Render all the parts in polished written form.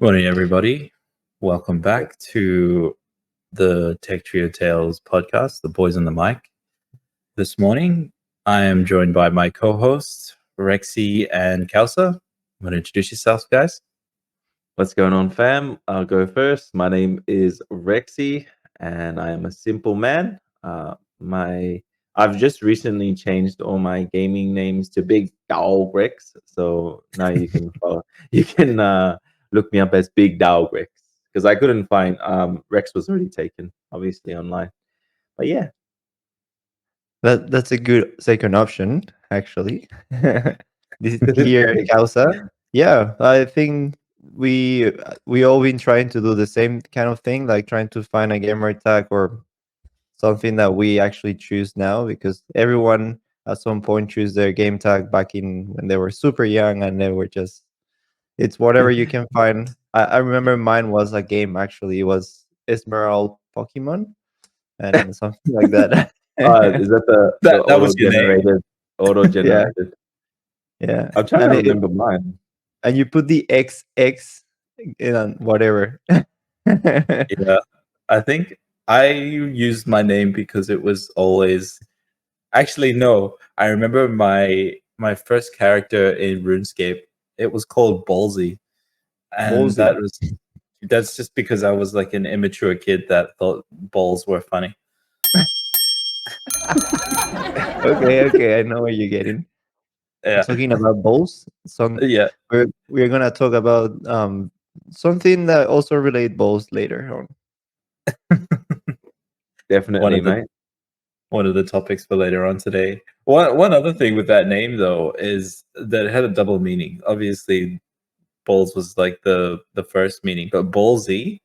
Morning, everybody. Welcome back to the Tech Trio Tales podcast, The Boys on the Mic. This morning, I am joined by my co-hosts, Rexy and Kausa. Want to introduce yourselves, guys? What's going on, fam? I'll go first. My name is Rexy, and I am a simple man. I've just recently changed all my gaming names to Big Dog Rex, so now you can follow. You can look me up as Big Dog Rex because I couldn't find Rex was already taken, obviously online. But yeah, That's a good second option, actually. This here, Kausa. Yeah, I think we all been trying to do the same kind of thing, like trying to find a gamer tag or something that we actually choose now, because everyone at some point choose their game tag back in when they were super young, and they were just it's whatever you can find. I remember mine was a game actually. It was Esmeralda Pokemon and something like that. is that the That was your name. auto generated? Yeah. I'm trying And to it- remember mine. and you put the XX in whatever. Yeah, I think I used my name because it was always. Actually, no. I remember my first character in RuneScape. It was called Ballsy, and Ballsy. that's just because I was like an immature kid that thought balls were funny. Okay, I know where you're getting. Yeah, Talking about balls, yeah. we're gonna talk about something that also relate balls later on. Definitely, mate. One of the topics for later on today. One other thing with that name though is that it had a double meaning. Obviously, balls was like the first meaning, but ballsy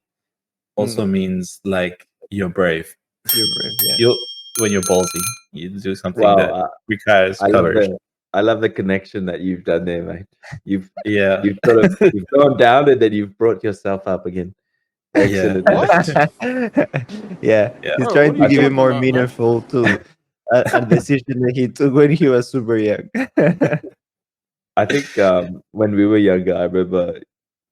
also means like you're brave. You're brave, yeah. When you're ballsy, you do something Wow, that requires courage. I love the connection that you've done there, mate. You've Yeah, you've gone down and then you've brought yourself up again. Excellent. Yeah. Yeah, Yeah. he's Oh, trying what are to you give it talking more about, man? meaningful to a decision that he took when he was super young. I think when we were younger, I remember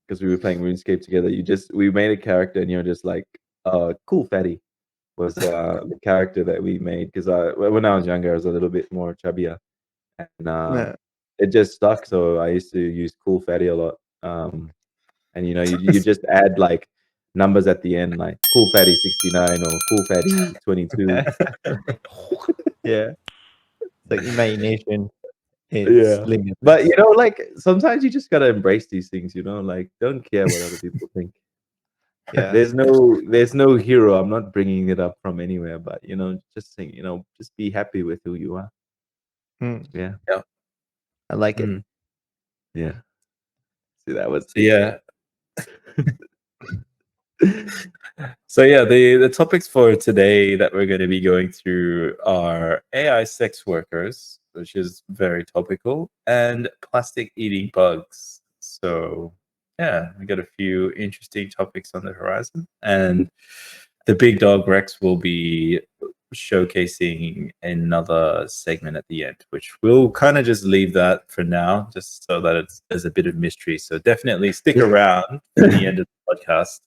because we were playing RuneScape together. We made a character, and you're just like, "Cool Fatty" was the character that we made. Because when I was younger, I was a little bit more chubbier, and Yeah. it just stuck. So I used to use Cool Fatty a lot. And you just add like numbers at the end, like Cool Fatty 69 or Cool Fatty 22. Yeah, the imagination is Yeah. limitless. But like sometimes you just gotta embrace these things, like don't care what other people think. Yeah, There's no hero. I'm not bringing it up from anywhere, but just saying, just be happy with who you are. Mm, Yeah. I like it. Yeah. See, that was Yeah. So yeah, the topics for today that we're going to be going through are AI sex workers, which is very topical, and plastic eating bugs. So yeah, we got a few interesting topics on the horizon, and the big dog Rex will be showcasing another segment at the end, which we'll kind of just leave that for now, just so that there's a bit of mystery. So definitely stick around to the end of the podcast.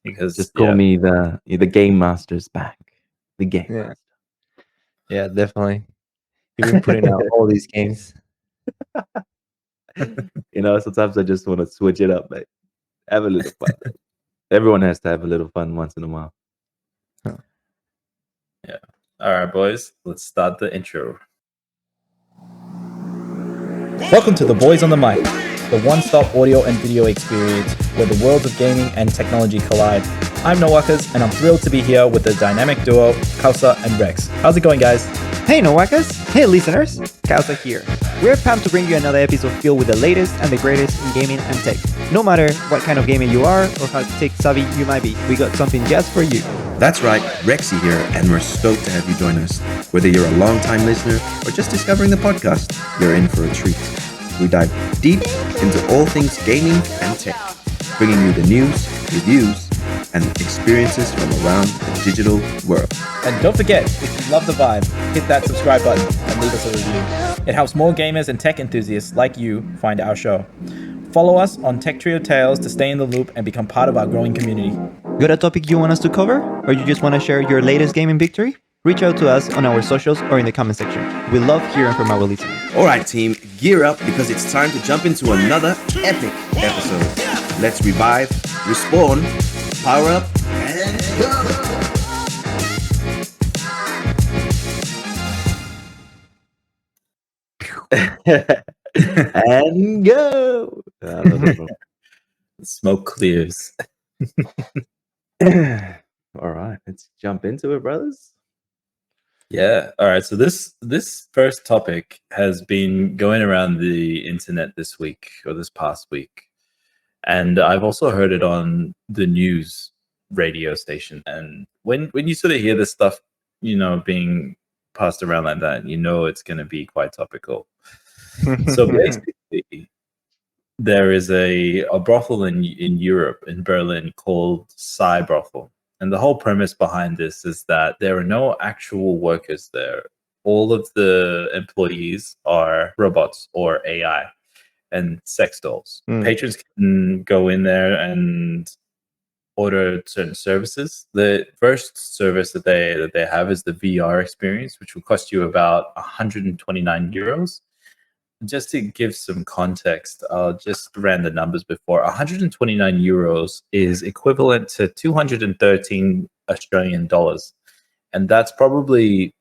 Because just call me the game master's back. The game Yeah. master. Yeah, definitely. You've been putting out all these games. Sometimes I just want to switch it up, mate. Have a little fun. Everyone has to have a little fun once in a while. Yeah. All right, boys. Let's start the intro. Welcome to The Boys on the Mic, the one-stop audio and video experience where the worlds of gaming and technology collide. I'm Nowakas, and I'm thrilled to be here with the dynamic duo, Kausa and Rex. How's it going, guys? Hey Nowakas! Hey listeners! Kausa here. We're pumped to bring you another episode filled with the latest and the greatest in gaming and tech. No matter what kind of gamer you are or how tech savvy you might be, we got something just for you. That's right, Rexy here, and we're stoked to have you join us. Whether you're a long-time listener or just discovering the podcast, you're in for a treat. We dive deep into all things gaming and tech, bringing you the news, reviews, and experiences from around the digital world. And don't forget, if you love the vibe, hit that subscribe button and leave us a review. It helps more gamers and tech enthusiasts like you find our show. Follow us on Tech Trio Tales to stay in the loop and become part of our growing community. Got a topic you want us to cover? Or you just want to share your latest gaming victory? Reach out to us on our socials or in the comment section. We love hearing from our listeners. All right, team, gear up because it's time to jump into another epic episode. Let's revive, respawn, power up, and go! And go. The smoke clears. All right, let's jump into it, brothers. Yeah. All right. So this first topic has been going around the internet this week or this past week, and I've also heard it on the news radio station. And when you sort of hear this stuff, being passed around like that, it's going to be quite topical. So basically, there is a brothel in Europe, in Berlin, called Psy Brothel. And the whole premise behind this is that there are no actual workers there. All of the employees are robots or AI and sex dolls. Patrons can go in there and order certain services. The first service that they have is the VR experience, which will cost you about 129 euros. Just to give some context, I'll just ran the numbers before. 129 euros is equivalent to 213 Australian dollars. And that's probably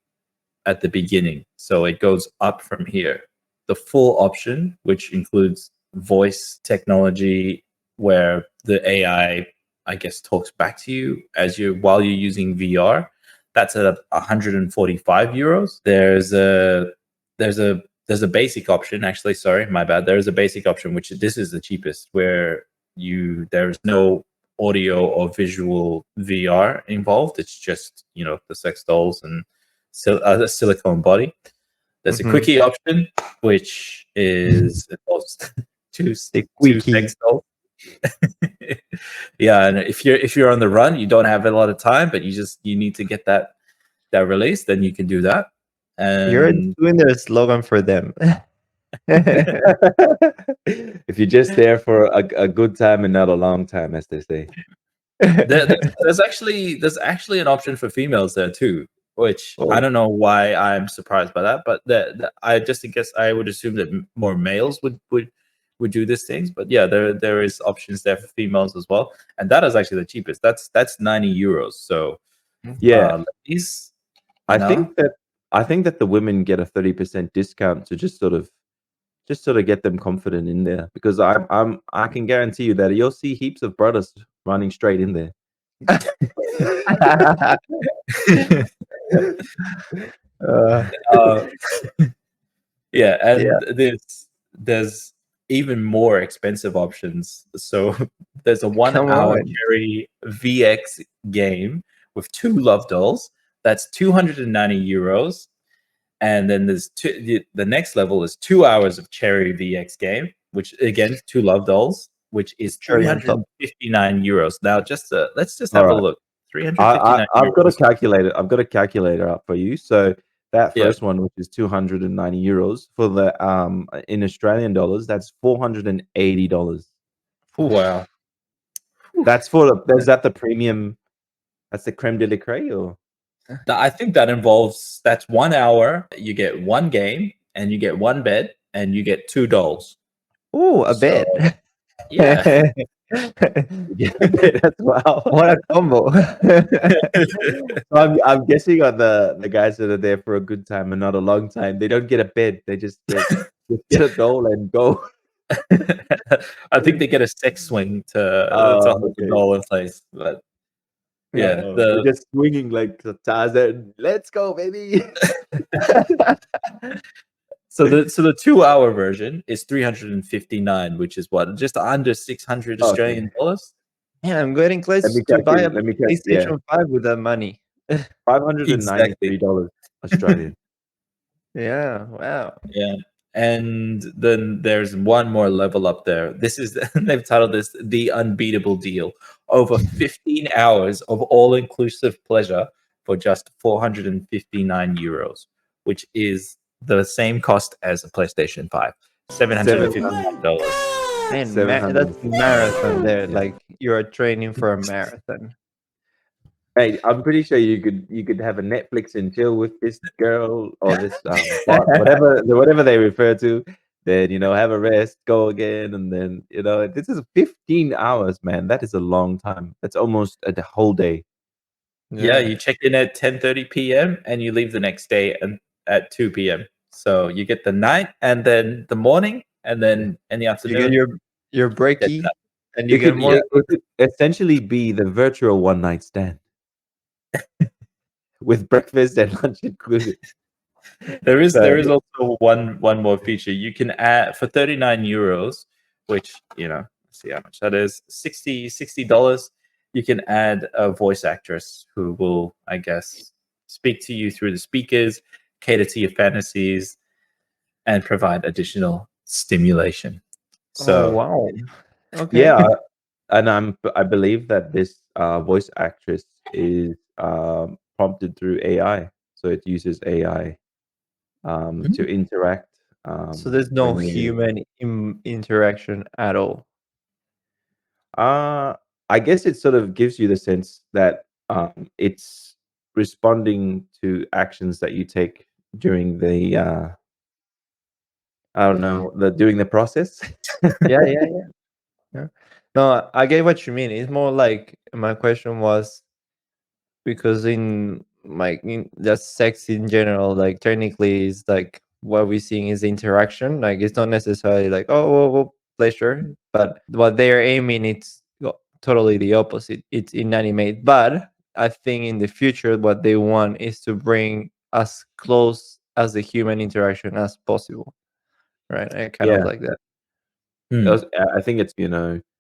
at the beginning. So it goes up from here. The full option, which includes voice technology, where the AI, I guess, talks back to you while you're using VR, that's at 145 euros. There's a basic option, actually. Sorry, my bad. There is a basic option, which this is the cheapest, where there's no audio or visual VR involved. It's just the sex dolls and the silicone body. There's a quickie option, which involves two sex dolls. Yeah, and if you're on the run, you don't have a lot of time, but you need to get that release, then you can do that. And you're doing the slogan for them. If you're just there for a good time and not a long time, as they say. There's actually an option for females there too, which I don't know why I'm surprised by that, but I guess I would assume that more males would do these things. But yeah, there is options there for females as well, and that is actually the cheapest. That's 90 euros. So yeah, ladies, I think that the women get a 30% discount to just sort of get them confident in there, because I can guarantee you that you'll see heaps of brothers running straight in there. Yeah, and there's even more expensive options. So there's a 1 hour Cherry VX game with 2 love dolls. That's 290 euros. And then there's the next level is 2 hours of Cherry VX game, which again, 2 love dolls, which is 359 euros. Now, let's just have a look. 359. I've got a calculator. I've got a calculator up for you. So that first one, which is 290 euros for the in Australian dollars, that's $480. Wow. That's is that the premium? That's the creme de la creme, or? I think that's 1 hour. You get 1 game, and you get 1 bed, and you get 2 dolls. Oh, a bed. Yeah. That's wow. What a combo. So I'm guessing on the guys that are there for a good time and not a long time, they don't get a bed. They just get a doll and go. I think they get a sex swing to hold the doll in place. But yeah, they're just swinging like Tarzan. Let's go, baby. So the 2 hour version is 359, which is what, just under 600 Australian dollars. Man, I'm getting close to buy a PlayStation 5 with that money. $593 Australian. Yeah, wow. Yeah. And then there's one more level up there. They've titled this The Unbeatable Deal. Over 15 hours of all-inclusive pleasure for just 459 euros, which is the same cost as a PlayStation 5. $759. Man, 700. that's marathon there. Yeah. Like you are training for a marathon. Hey, I'm pretty sure you could have a Netflix and chill with this girl or this bot, whatever they refer to. Then have a rest, go again, and then this is 15 hours, man. That is a long time. That's almost a whole day. Yeah, you check in at 10:30 p.m. and you leave the next day and at 2 p.m. So you get the night and then the morning and then in the You afternoon. get your that's breaky, that. and you It get could, more. it could essentially be the virtual one night stand with breakfast and lunch included. There is So- also one more feature. You can add for 39 euros, which let's see how much that is. $60. You can add a voice actress who will, I guess, speak to you through the speakers, cater to your fantasies, and provide additional stimulation. So Oh wow. Okay. Yeah, and I believe that this voice actress is prompted through AI, so it uses AI to interact. So there's no when you- human interaction at all. Uh, I guess it sort of gives you the sense that it's responding to actions that you take during the I don't know, during the process. Yeah. No, I get what you mean. It's more like my question was because in just sex in general, like technically is like what we're seeing is interaction. Like it's not necessarily like pleasure, but what they're aiming it's totally the opposite. It's inanimate. But I think in the future what they want is to bring as close as the human interaction as possible. Right. I kind of Yeah. like that. I think it's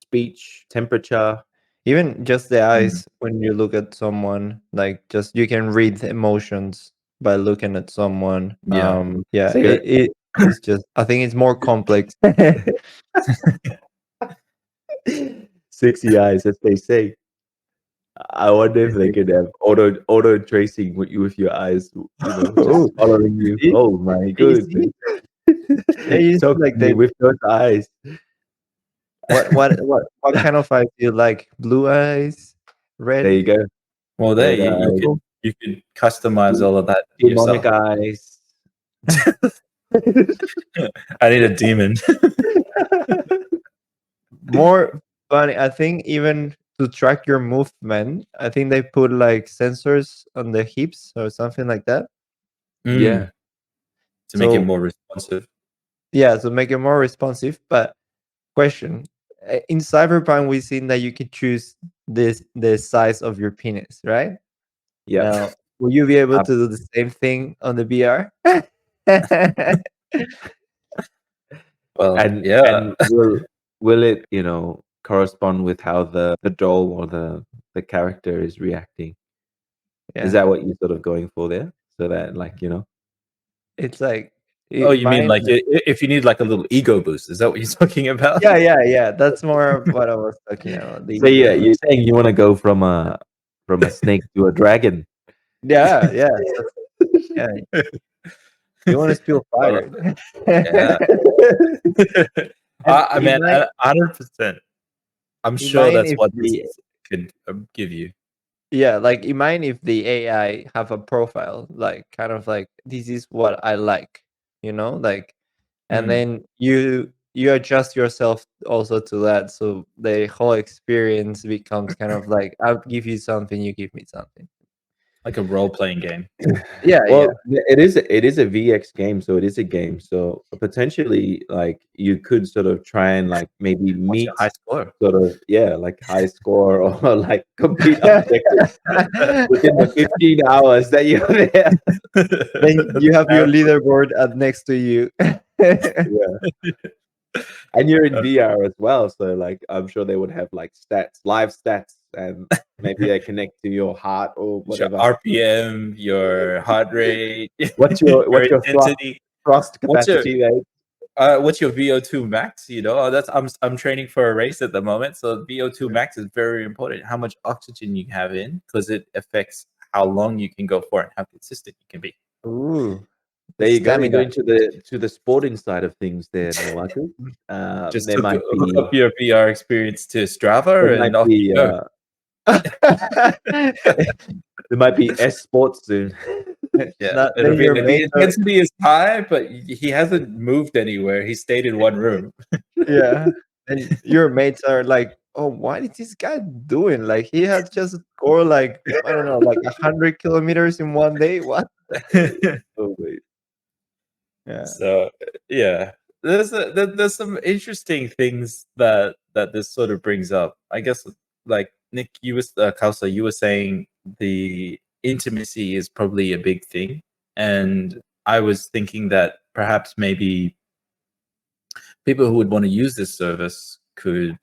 speech, temperature. Even just the eyes when you look at someone, like just you can read the emotions by looking at someone. Yeah. Yeah, So you're- it's just I think it's more complex. Sexy eyes, as they say. I wonder if they could have auto tracing with your eyes, just Oh, following you. see? Oh my Easy. goodness! Yeah, you see, Talk like to me they with those eyes. what kind of eyes do you like? Blue eyes, There red? you go. Well, there Red eyes, you could customize all of that demonic yourself. eyes. I need a demon. More funny, I think even to track your movement, I think they put like sensors on the hips or something like that. Yeah. To make it So more responsive. yeah, to make it more responsive. But question: in Cyberpunk, we've seen that you can choose the size of your penis, right? Yeah. Now, will you be able to do the same thing on the VR? Well, And yeah. and will it correspond with how the doll or the character is reacting? Is Yeah, that what you're sort of going for there? So that it's like Oh, you mean mine. like if you need like a little ego boost? Is that what you're talking about? Yeah. That's more of what I was talking about. The so yeah, ego. you're saying you want to go from a snake to a dragon. Yeah. Yeah. You want to spill fire? Yeah. I mean, 100%. I'm sure imagine that's if what the this could give you. yeah, like imagine if the AI have a profile, like kind of like this is what I like, like, and then you adjust yourself also to that, so the whole experience becomes kind of like I'll give you something, you give me something. Like a role playing game. Yeah, Well, it is a VX game, so it is a game. So potentially, like you could sort of try and like maybe What's meet your high score? sort of like high score or like complete objectives within the 15 hours that you're there. then you have your leaderboard next to you. Yeah. And you're in VR as well, so like I'm sure they would have like live stats, and maybe they connect to your heart or Your whatever. RPM, your heart rate, What's your intensity. thrust What's your capacity, right? what's your VO2 max? That's I'm training for a race at the moment, so VO2 max is very important. How much oxygen you have in, because it affects how long you can go for and how consistent you can be. Ooh, There you go. You're Stamina. going to the sporting side of things there, Noaku. Just There might hook be up your VR experience to there Strava might and off you be go. there might be S sports soon. Yeah, That, it'll then be your like the mates are, intensity is high, but he hasn't moved anywhere. He stayed in one room. yeah, and your mates are like, oh, what is this guy doing? Like he has just scored like, I don't know, like 100 kilometers in one day. What? Oh wait. Yeah. So yeah, there's some interesting things that this sort of brings up. I guess like Nick, you was Kausa, you were saying the intimacy is probably a big thing, and I was thinking that perhaps maybe people who would want to use this service could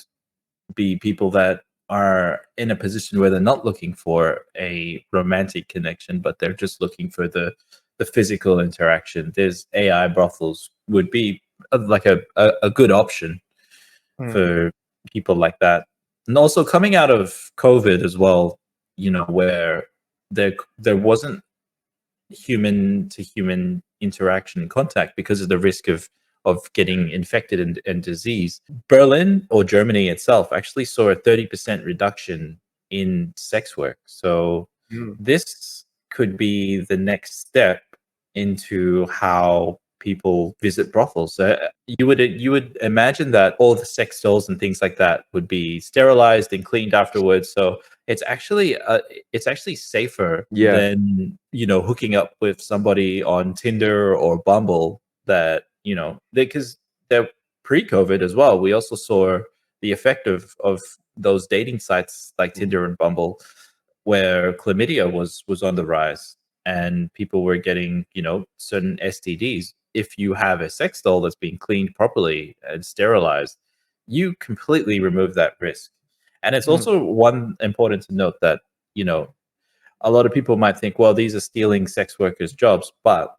be people that are in a position where they're not looking for a romantic connection, but they're just looking for the physical interaction. There's AI brothels would be like a good option Mm. for people like that. And also coming out of COVID as well, you know, where there wasn't human to human interaction and contact because of the risk of getting infected and disease. Berlin or Germany itself actually saw a 30% reduction in sex work. So Mm. this could be the next step into how people visit brothels. You would imagine that all the sex dolls and things like that would be sterilized and cleaned afterwards. So it's actually safer Yeah. than hooking up with somebody on Tinder or Bumble. That because they're pre-COVID as well. We also saw the effect of those dating sites like Tinder and Bumble, where chlamydia was on the rise and people were getting certain STDs. If you have a sex doll that's being cleaned properly and sterilized, you completely remove that risk. And it's Mm. also one important to note that a lot of people might think, well, these are stealing sex workers' jobs, but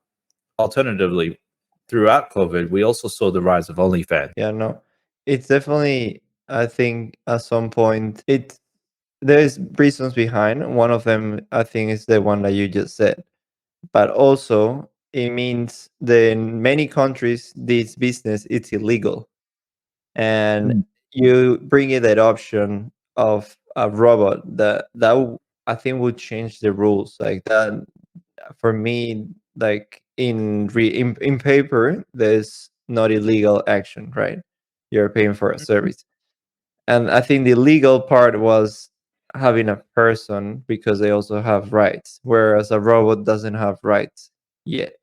alternatively, throughout COVID, we also saw the rise of OnlyFans. Yeah, no, it's definitely. I think at some point there's reasons behind. One of them, I think, is the one that you just said. But also, it means that in many countries, this business it's illegal, and Mm. you bring in that option of a robot I think would change the rules. Like that, for me, like in paper, there's not illegal action, right? You're paying for a service. And I think the legal part was having a person because they also have rights, whereas a robot doesn't have rights yet.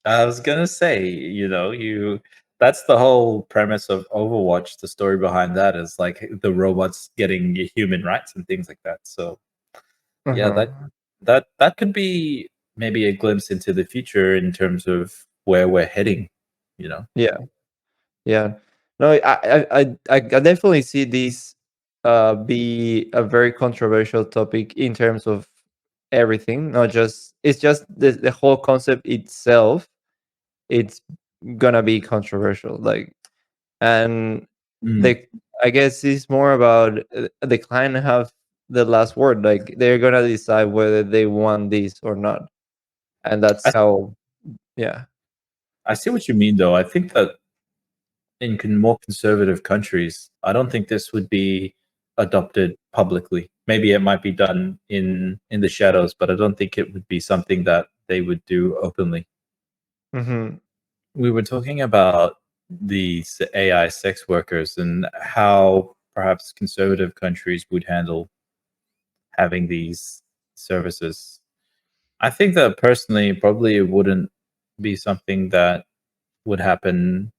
I was gonna say, that's the whole premise of Overwatch. The story behind that is like the robots getting human rights and things like that. So yeah, Uh-huh. that could be maybe a glimpse into the future in terms of where we're heading. Yeah, yeah. No, I definitely see this be a very controversial topic in terms of everything. Not just it's just the whole concept itself. It's gonna be controversial. Like, and Mm. the I guess it's more about the client have the last word. Like they're gonna decide whether they want this or not, and that's I, how. Yeah. I see what you mean, though. I think that in more conservative countries, I don't think this would be adopted publicly. Maybe it might be done in the shadows, but I don't think it would be something that they would do openly. Mm-hmm. We were talking about these AI sex workers and how perhaps conservative countries would handle having these services. I think that personally, probably it wouldn't be something that would happen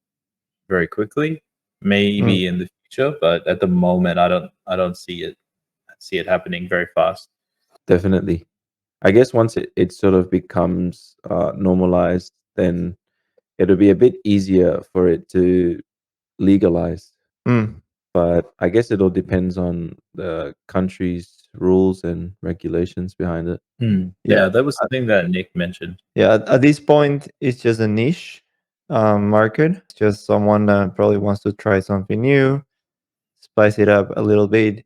very quickly. Mm. Maybe in the future, but at the moment, I don't see it happening very fast. Definitely. I guess once it sort of becomes normalized, then it'll be a bit easier for it to legalize. Mm. But I guess it all depends on the country's rules and regulations behind it. Yeah. Yeah, that was something that Nick mentioned. Yeah. At this point, it's just a niche market. It's just someone that probably wants to try something new, spice it up a little bit,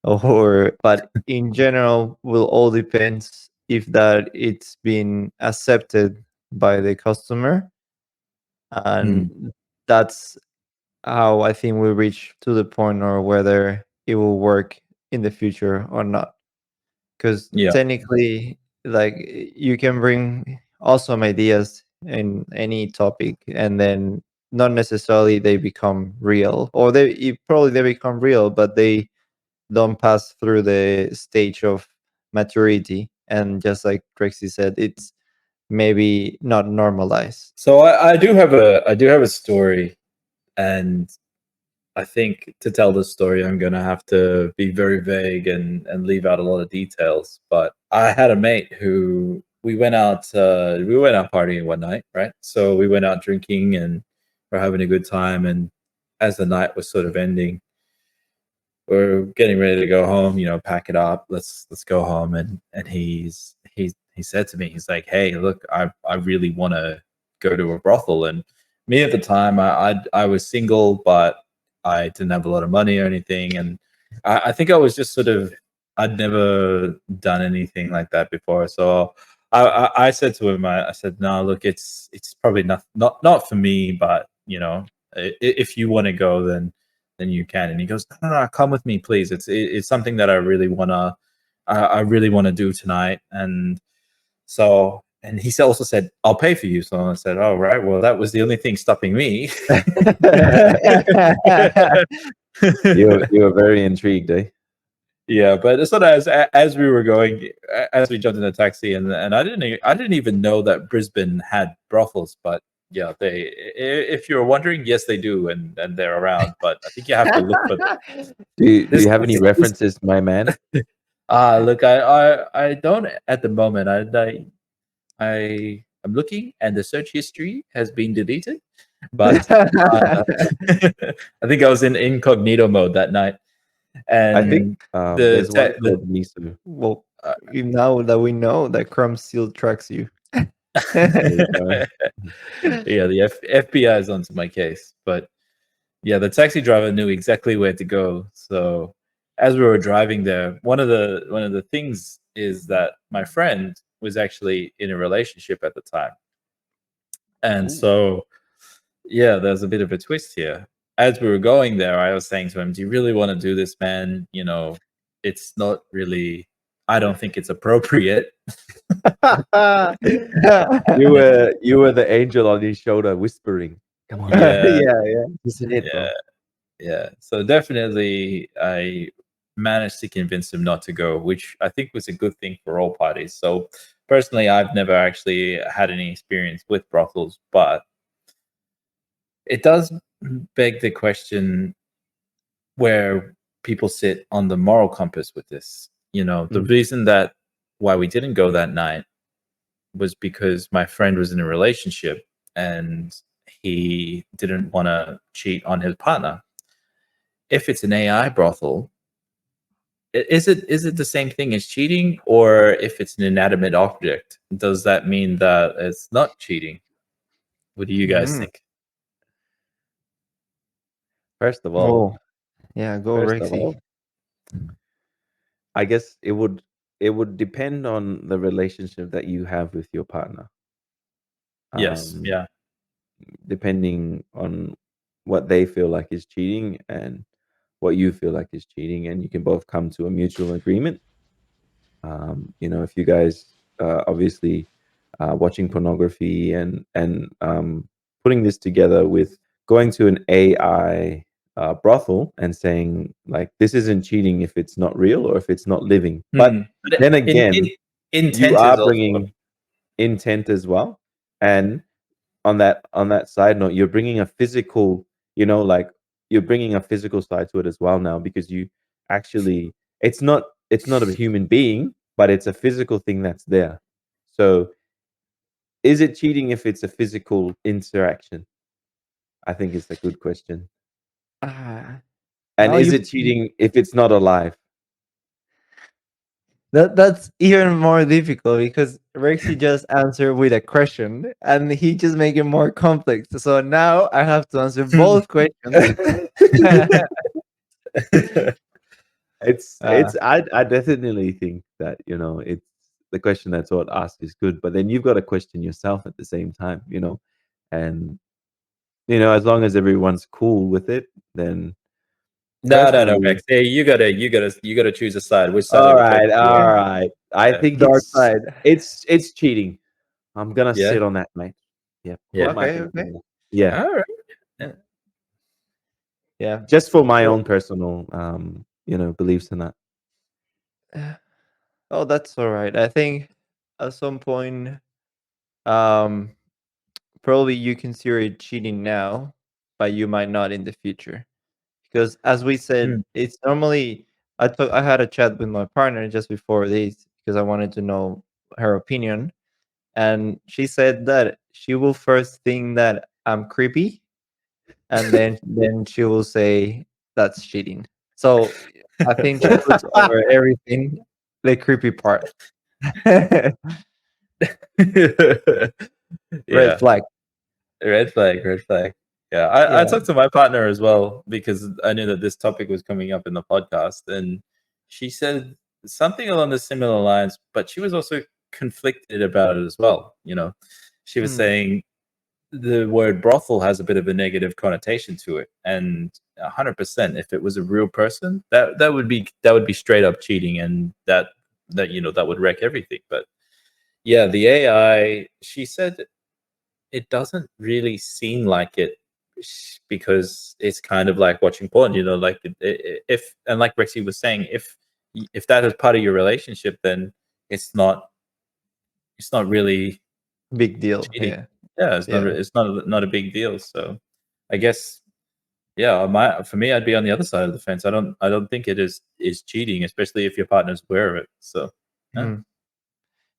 or but in general, will all depends if that it's been accepted by the customer, and that's how I think we reach to the point or whether it will work in the future or not. Because Yeah. technically, like you can bring awesome ideas in any topic, and then not necessarily they become real, or probably they become real, but they don't pass through the stage of maturity. And just like Trixie said, it's maybe not normalized. So I do have a story, and I think to tell this story, I'm gonna have to be very vague and leave out a lot of details. But I had a mate who we went out partying one night, right? So we went out drinking and we're having a good time. And as the night was sort of ending, we're getting ready to go home. You know, pack it up. Let's go home. And he said to me, he's like, "Hey, look, I really want to go to a brothel." And me at the time, I was single, but I didn't have a lot of money or anything, and I think I was just sort of I'd never done anything like that before. So I said to him, I said, "No, look, it's probably not for me, but you know, if you want to go, then you can." And he goes, "No, no, no, come with me, please. It's something that I really want to do tonight." And so, and he also said, "I'll pay for you." So I said, "All right, well, that was the only thing stopping me." You were very intrigued, eh? Yeah, but sort of as we were going, as we jumped in the taxi, and I didn't even know that Brisbane had brothels, but yeah, if you're wondering, yes, they do, and they're around, but I think you have to look for them. Do you have any references, my man? Look, I don't at the moment. I'm looking, and the search history has been deleted, but I think I was in incognito mode that night, and I think there's one called Misu. Well, now that we know that Chrome still tracks you. yeah, the FBI is onto my case, but yeah, the taxi driver knew exactly where to go. So as we were driving there, one of the things is that my friend was actually in a relationship at the time, and so yeah, there's a bit of a twist here. As we were going there, I was saying to him, "Do you really want to do this, man? You know, it's not really. I don't think it's appropriate." You were the angel on his shoulder whispering, "Come on, Yeah, Yeah. this is it, bro." yeah, yeah. So definitely, I managed to convince him not to go, which I think was a good thing for all parties. So personally, I've never actually had any experience with brothels, but it does beg the question where people sit on the moral compass with this. You know, the reason that why we didn't go that night was because my friend was in a relationship and he didn't want to cheat on his partner. If it's an AI brothel, is it the same thing as cheating, or if it's an inanimate object, does that mean that it's not cheating? What do you guys Mm. think? First of Oh, yeah, go first of Rexy. all, I guess it would depend on the relationship that you have with your partner. Yes, Um, yeah. Depending on what they feel like is cheating and what you feel like is cheating, and you can both come to a mutual agreement. You know, if you guys obviously watching pornography and putting this together with going to an AI brothel and saying like this isn't cheating if it's not real or if it's not living. But But then again, you intent is are also bringing intent as well, and on that side note, you're bringing a physical, you know, like you're bringing a physical side to it as well now because you actually it's not a human being, but it's a physical thing that's there. So is it cheating if it's a physical interaction? I think it's a good question. Ah, And now is you it cheating if it's not alive? that's even more difficult because Rexy just answered with a question and he just make it more complex. So now I have to answer both questions. It's I definitely think that, you know, the question that's what asked is good, but then you've got to question yourself at the same time, and as long as everyone's cool with it, then No, personally, Rex. Hey, you gotta choose a side. Which side all are we taking? right, all right. I Yeah. think Dark side. it's cheating. I'm gonna Yeah. sit on that, mate. Yeah, Yeah. put my Okay, thing okay. on. Yeah, All right. Yeah. Yeah. just for my Well, own personal, beliefs in that. oh, that's all right. I think at some point, um, probably you consider it cheating now, but you might not in the future. Because as we said, Mm. it's normally I had a chat with my partner just before this because I wanted to know her opinion, and she said that she will first think that I'm creepy, and then she will say that's cheating. So I think she puts over everything the creepy part. Red Yeah. flag. Red flag. Red flag. Yeah. I Yeah. talked to my partner as well because I knew that this topic was coming up in the podcast, and she said something along the similar lines, but she was also conflicted about it as well. She was Mm, saying the word brothel has a bit of a negative connotation to it, and 100%, if it was a real person, that would be straight up cheating, and that would wreck everything. But yeah, the AI, she said it doesn't really seem like it, because it's kind of like watching porn, like if, and like Rexy was saying, if that is part of your relationship, then it's not it's not really big deal. cheating. Yeah. Yeah, it's not. Yeah. It's not a big deal. So, I guess, yeah, for me, I'd be on the other side of the fence. I don't think it is cheating, especially if your partner's aware of it. So, yeah. Mhm.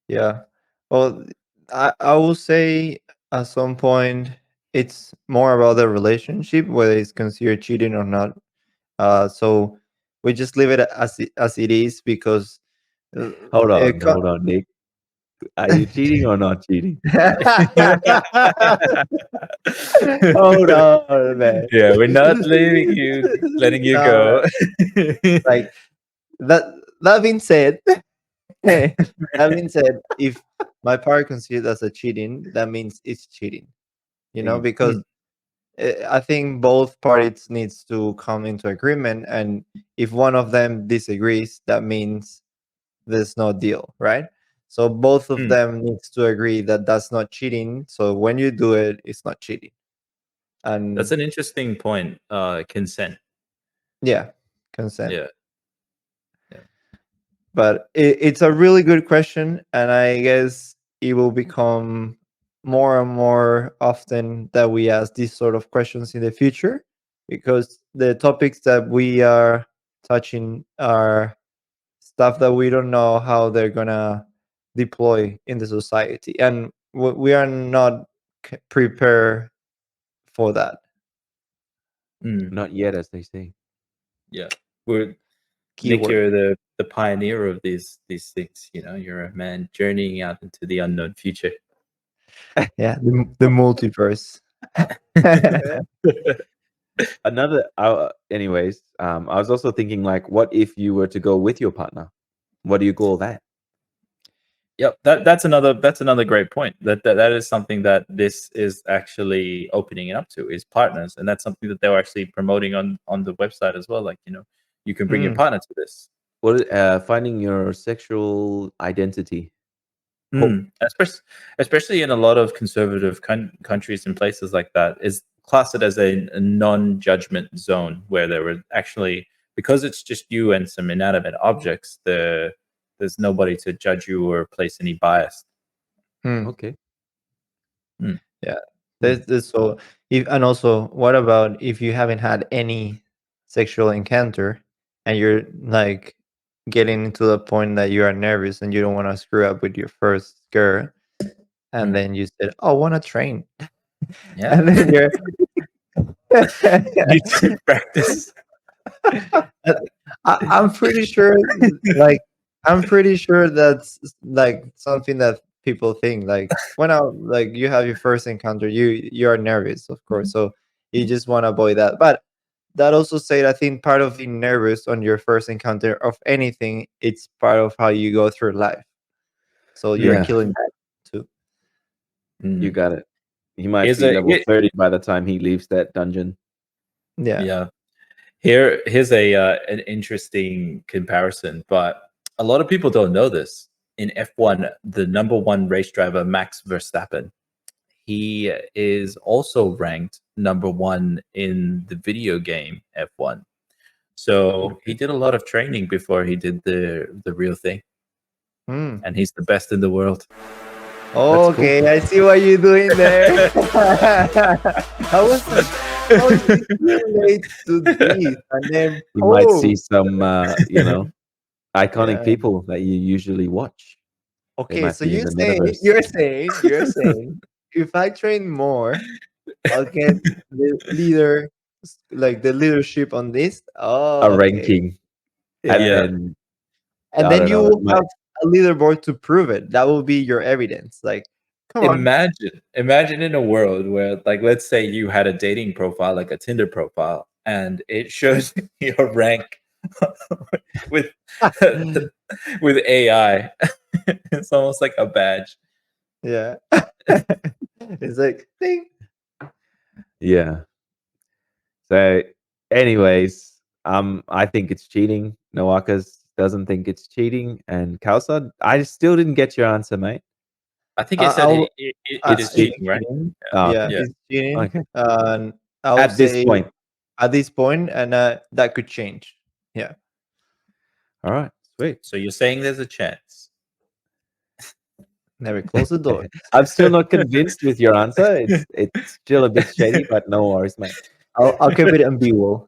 Yeah. Well, I will say at some point it's more about the relationship, whether it's considered cheating or not. So we just leave it as it is because uh, it Hold on, Nick. Are you cheating or not cheating? hold on, man. Yeah, we're not letting you No, go. like that. That being said, that being said, if my partner considers as a cheating, that means it's cheating. Because Mm, I think both parties needs to come into agreement, and if one of them disagrees, that means there's no deal, right? So both of mm. them needs to agree that that's not cheating. So when you do it, it's not cheating. That's And an interesting point. Consent. yeah, consent. Yeah, yeah. But it's a really good question, and I guess it will become more and more often that we ask these sort of questions in the future, because the topics that we are touching are stuff that we don't know how they're gonna deploy in the society, and we are not prepared for that. Mm, Not yet, as they say. yeah. We're Nick, Keyword. you're the pioneer of these things. You're a man journeying out into the unknown future. Yeah, the multiverse. Anyways, I was also thinking, like, what if you were to go with your partner? What do you call that? Yep, that's another great point. That is something that this is actually opening it up to, is partners, and that's something that they were actually promoting on the website as well. Like, you can bring your Mm, partner to this. Finding your sexual identity. Especially in a lot of conservative countries and places like that, is class it as a non-judgment zone, where there were actually, because it's just you and some inanimate objects, there's nobody to judge you or place any bias. mm. Okay. Yeah. Hmm. So if, and also, what about if you haven't had any sexual encounter and you're like getting into the point that you are nervous and you don't want to screw up with your first girl, and Mm. then you said, "Oh, want to train," Yeah. and then you're Need to practice. I'm pretty sure, like, I'm pretty sure that's like something that people think. Like, when like you have your first encounter, you are nervous, of course, so you just want to avoid that. But that also said, I think part of being nervous on your first encounter of anything, it's part of how you go through life. So you're Yeah. killing that too. You Mm. got it. He might Here's be level a 30 by the time he leaves that dungeon. Yeah. yeah. Here's an interesting comparison, but a lot of people don't know this. In F1, the number one race driver, Max Verstappen, he is also ranked number one in the video game F1. So he did a lot of training before he did the real thing, Hmm. and he's the best in the world. Okay, I see what you're doing there. I was like, how is this relate to this? And then, You might see oh, some, iconic yeah. people that you usually watch. They Okay, might so be in you're the saying, metaverse. you're saying, if I train more, I'll get the leader, like the leadership on this. Oh, A okay. ranking, and Yeah. Yeah, then And I then don't you know. It will might have a leaderboard to prove it. That will be your evidence. Like, come on. imagine in a world where, like, let's say you had a dating profile, like a Tinder profile, and it shows your rank with with AI. It's almost like a badge. Yeah. It's like, ding. Yeah. So, anyways, I think it's cheating. Noakas doesn't think it's cheating, and Kausad, I still didn't get your answer, mate. I think it said I'll, it It's is it's cheating, right? cheating. Oh, yeah, okay. Yeah. it's cheating. Okay. And I'll At this say point. at this point, and that could change. Yeah. All right. Sweet. So you're saying there's a chance. Never close the door. I'm still not convinced with your answer. It's still a bit shady, but no worries, mate. I'll keep it ambiguous.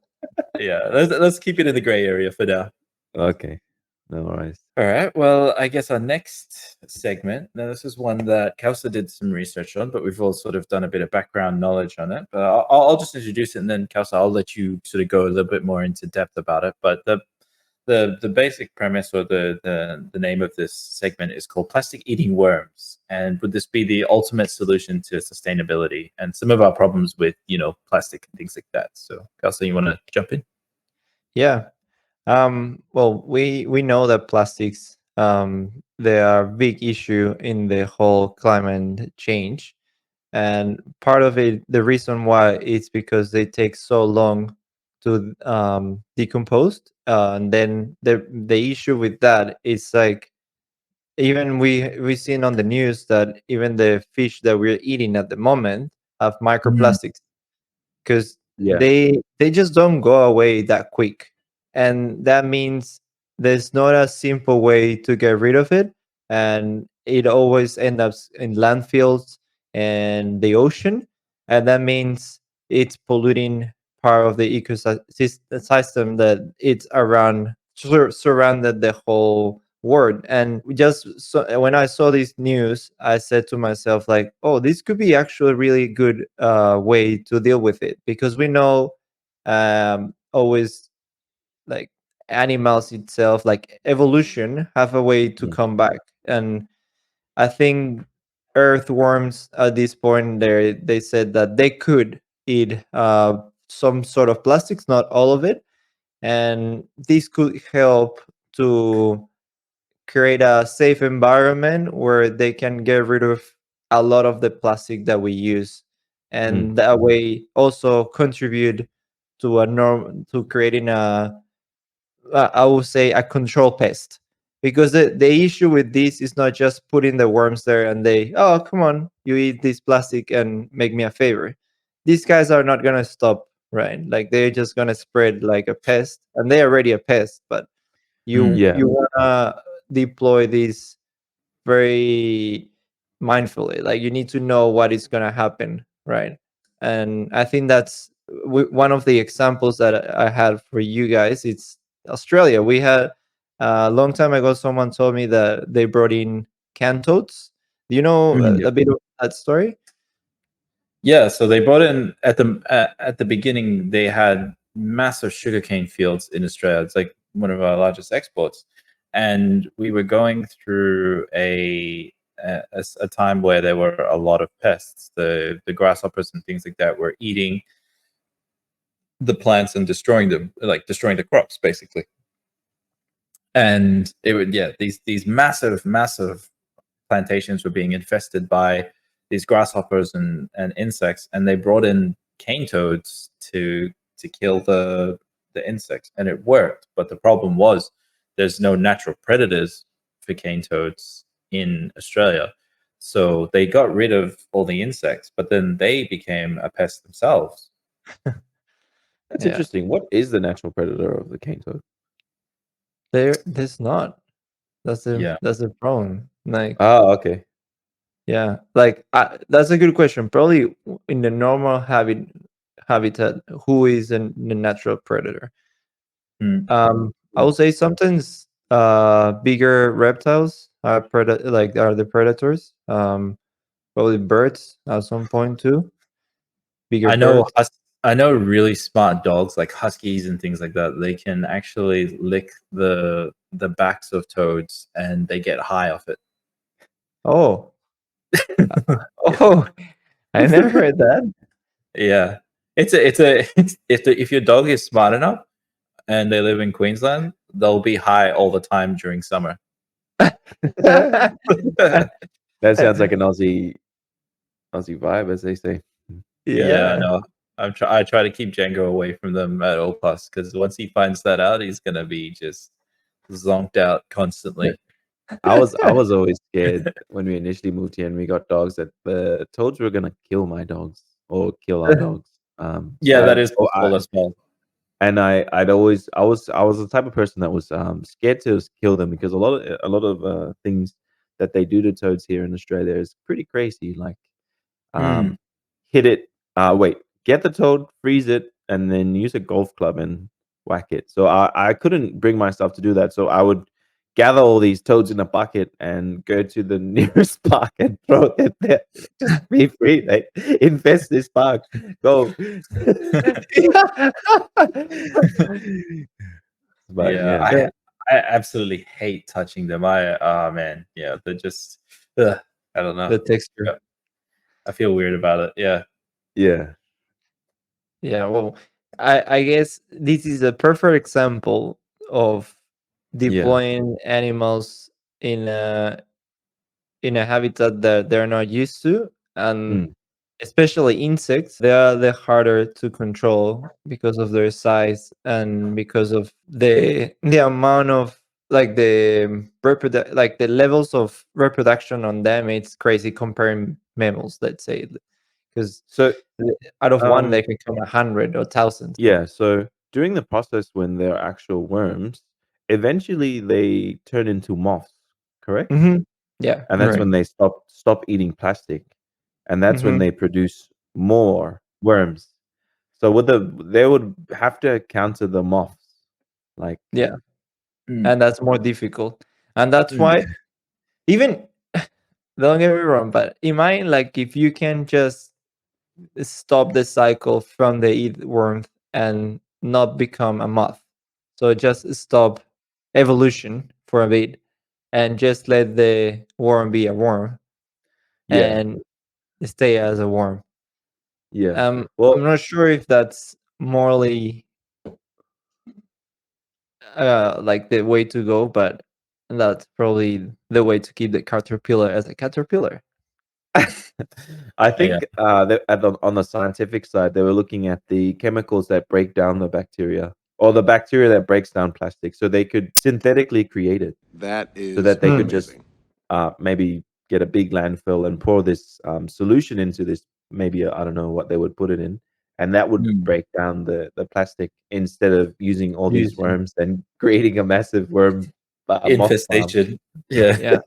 Yeah, let's keep it in the gray area for now. Okay. No worries. All right. Well, I guess our next segment. Now, this is one that Kausa did some research on, but we've all sort of done a bit of background knowledge on it. But I'll just introduce it, and then Kausa, I'll let you sort of go a little bit more into depth about it. But the basic premise, or the name of this segment, is called "Plastic Eating Worms," and would this be the ultimate solution to sustainability and some of our problems with plastic and things like that? So, Kausa, you want to jump in? Yeah. Well, we know that plastics they are a big issue in the whole climate change, and part of it, the reason why, is because they take so long to decompose, and then the issue with that is like, even we seen on the news that even the fish that we're eating at the moment have microplastics, because Yeah. they just don't go away that quick, and that means there's not a simple way to get rid of it, and it always ends up in landfills and the ocean, and that means it's polluting part of the ecosystem that it's around, surrounded the whole world. And when I saw this news, I said to myself, like, oh, this could be actually a really good way to deal with it, because we know always, like, animals itself, like evolution, have a way to Mm. come back. And I think earthworms at this point, they said that they could eat some sort of plastics, not all of it, and this could help to create a safe environment where they can get rid of a lot of the plastic that we use, and that way also contribute to a norm to creating I would say a control pest, because the issue with this is not just putting the worms there and they, oh, come on, you eat this plastic and make me a favor. These guys are not gonna stop, right? Like, they're just gonna spread like a pest, and they're already a pest, but you Yeah. you wanna deploy these very mindfully. Like, you need to know what is going to happen, right? And I think that's one of the examples that I had for you guys. It's Australia. We had a long time ago, someone told me that they brought in can toads. Do you know Mm. a bit of that story? Yeah, so they brought in at the beginning. They had massive sugarcane fields in Australia. It's like one of our largest exports, and we were going through a time where there were a lot of pests. The grasshoppers and things like that were eating the plants and destroying them, like destroying the crops, basically. And it would, yeah, these massive plantations were being infested by these grasshoppers and insects, and they brought in cane toads to kill the insects, and it worked. But the problem was there's no natural predators for cane toads in Australia. So they got rid of all the insects, but then they became a pest themselves. That's Yeah. interesting. What is the natural predator of the cane toad? There's not. That's Yeah. the problem. Like, Oh, okay. yeah, like that's a good question. Probably in the normal habitat, who is the natural predator? Mm. I would say sometimes bigger reptiles are are the predators. Probably birds at some point too. Bigger I know birds. I know really smart dogs like huskies and things like that. They can actually lick the backs of toads and they get high off it. Oh, oh, I never heard that. Yeah. It's if your dog is smart enough and they live in Queensland, they'll be high all the time during summer. That sounds like an Aussie vibe, as they say. Yeah, no. I try to keep Django away from them at all costs, because once he finds that out, he's gonna be just zonked out constantly. I was always scared when we initially moved here and we got dogs that the toads were gonna kill my dogs or kill our dogs. Yeah, that is Oh, possible as well. and I was the type of person that was scared to kill them because a lot of things that they do to toads here in Australia is pretty crazy. Like Mm. hit it, get the toad, freeze it, and then use a golf club and whack it. So I couldn't bring myself to do that. So I would gather all these toads in a bucket and go to the nearest park and throw it there. Just be free. Like, infest this park. Go. But Yeah, I absolutely hate touching them. Oh man, yeah, they're just I don't know. The texture. I feel weird about it. Yeah. yeah. Yeah, well, I guess this is a perfect example of deploying animals in a habitat that they're not used to, and Mm. especially insects. They are the harder to control because of their size and because of the amount of like the levels of reproduction on them. It's crazy comparing mammals, let's say, because So out of one um they can come 100 or thousands. yeah, so during the process when they're actual worms, eventually they turn into moths, correct? Yeah, And that's right. when they stop eating plastic, and that's when Mhm. they produce more worms. So they would have to counter the moths, like Yeah, Mm. and that's more difficult, and that's Mm. why even don't get me wrong, but imagine like if you can just stop the cycle from the eat worm and not become a moth, so just stop evolution for a bit and just let the worm be a worm yeah, and stay as a worm. yeah. I'm Well, not sure if that's morally like the way to go, but that's probably the way to keep the caterpillar as a caterpillar. I Yeah. think on the scientific side, they were looking at the chemicals that break down the bacteria or the bacteria that breaks down plastic, so they could synthetically create it, That so is that they could just amazing. maybe get a big landfill and pour this solution into this. Maybe I don't know what they would put it in, and that would Mm. break down the plastic instead of using all these Using. worms and creating a massive worm moth farm. Infestation. Yeah. Yeah.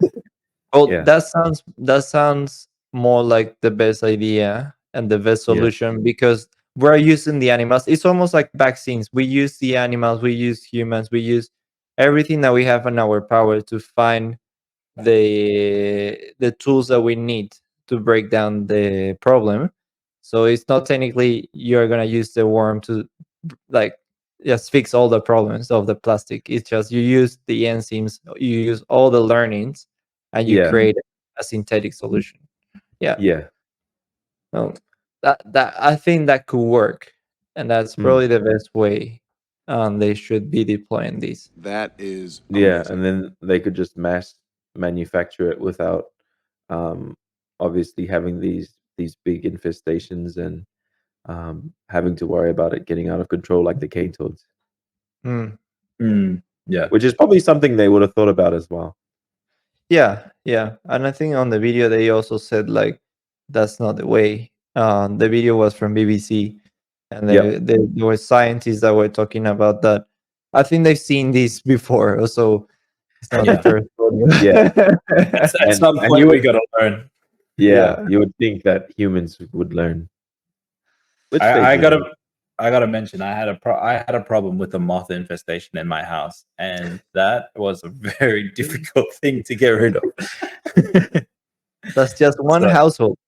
Well, Yeah, that sounds more like the best idea and the best yeah, solution because we're using the animals. It's almost like vaccines. We use the animals, we use humans, we use everything that we have in our power to find the tools that we need to break down the problem. So it's not technically you're gonna use the worm to like just fix all the problems of the plastic. It's just you use the enzymes, you use all the learnings, and you yeah, create a synthetic solution. Yeah. yeah. No, that I think that could work, and that's Mm. probably the best way. They should be deploying this. That is Yeah, and amazing. then they could just mass manufacture it without obviously having these big infestations and having to worry about it getting out of control like the cane toads, Yeah. which is probably something they would have thought about as well. Yeah, yeah. And I think on the video they also said like that's not the way. The video was from BBC, and there were scientists that were talking about that. I think they've seen this before, so it's not Yeah. the first rodeo. Yeah. At some and point, you we would, got to learn. yeah, Yeah. you would think that humans would learn, which they I didn't. gotta mention, I had a problem with the moth infestation in my house, and that was a very difficult thing to get rid of. That's just one So, household.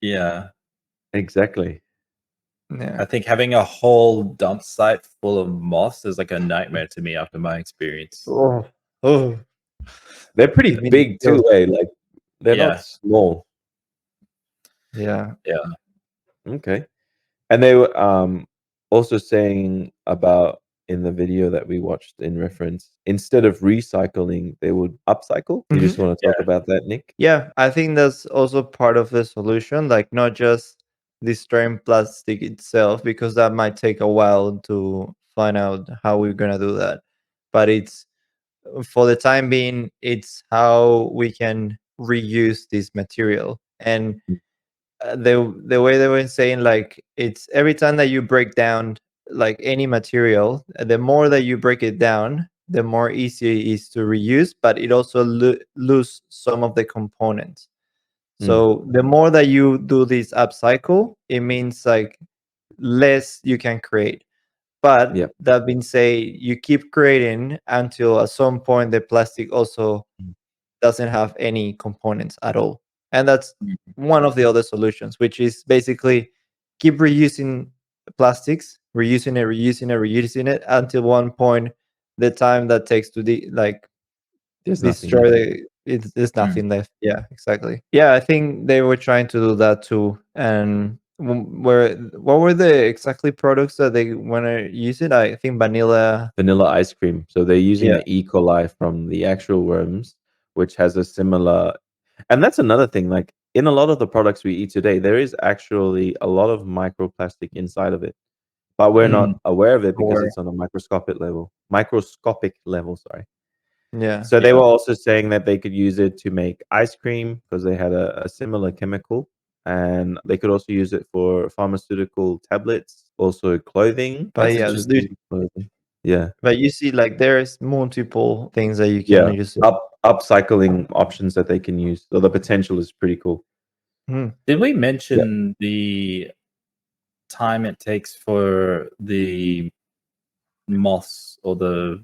yeah, Exactly. Yeah. I think having a whole dump site full of moths is like a nightmare to me after my experience. Oh, oh. They're pretty Give me big the too, chills. Like they're Yeah. not small. Yeah. Okay. And they were also saying about in the video that we watched in reference, instead of recycling, they would upcycle. You just want to talk about that, Nick? Yeah, I think that's also part of the solution, like not just destroying plastic itself, because that might take a while to find out how we're gonna do that. But it's for the time being, it's how we can reuse this material. And the way they were saying, like it's every time that you break down like any material, the more that you break it down, the more easy it is to reuse, but it also lose some of the components. So the more that you do this upcycle, it means like less you can create. But Yep. that being said, you keep creating until at some point the plastic also doesn't have any components at all. And that's one of the other solutions, which is basically keep reusing plastics, reusing it until one point the time that takes to There's nothing destroy left. there's nothing left. Yeah, exactly. Yeah, I think they were trying to do that too. And what were the exactly products that they want to use it? I think vanilla. Vanilla ice cream. So they're using Yeah. the E. coli from the actual worms, which has a similar. And that's another thing. Like in a lot of the products we eat today, there is actually a lot of microplastic inside of it, but we're not aware of it because Aware. it's on a microscopic level. Microscopic level, sorry. Yeah. So they were also saying that they could use it to make ice cream because they had a similar chemical, and they could also use it for pharmaceutical tablets, also clothing. But That's yeah, interesting. Clothing. Yeah. but you see, like there's multiple things that you Yeah. can use. Upcycling options that they can use. So the potential is pretty cool. Did we mention the time it takes for the moths or the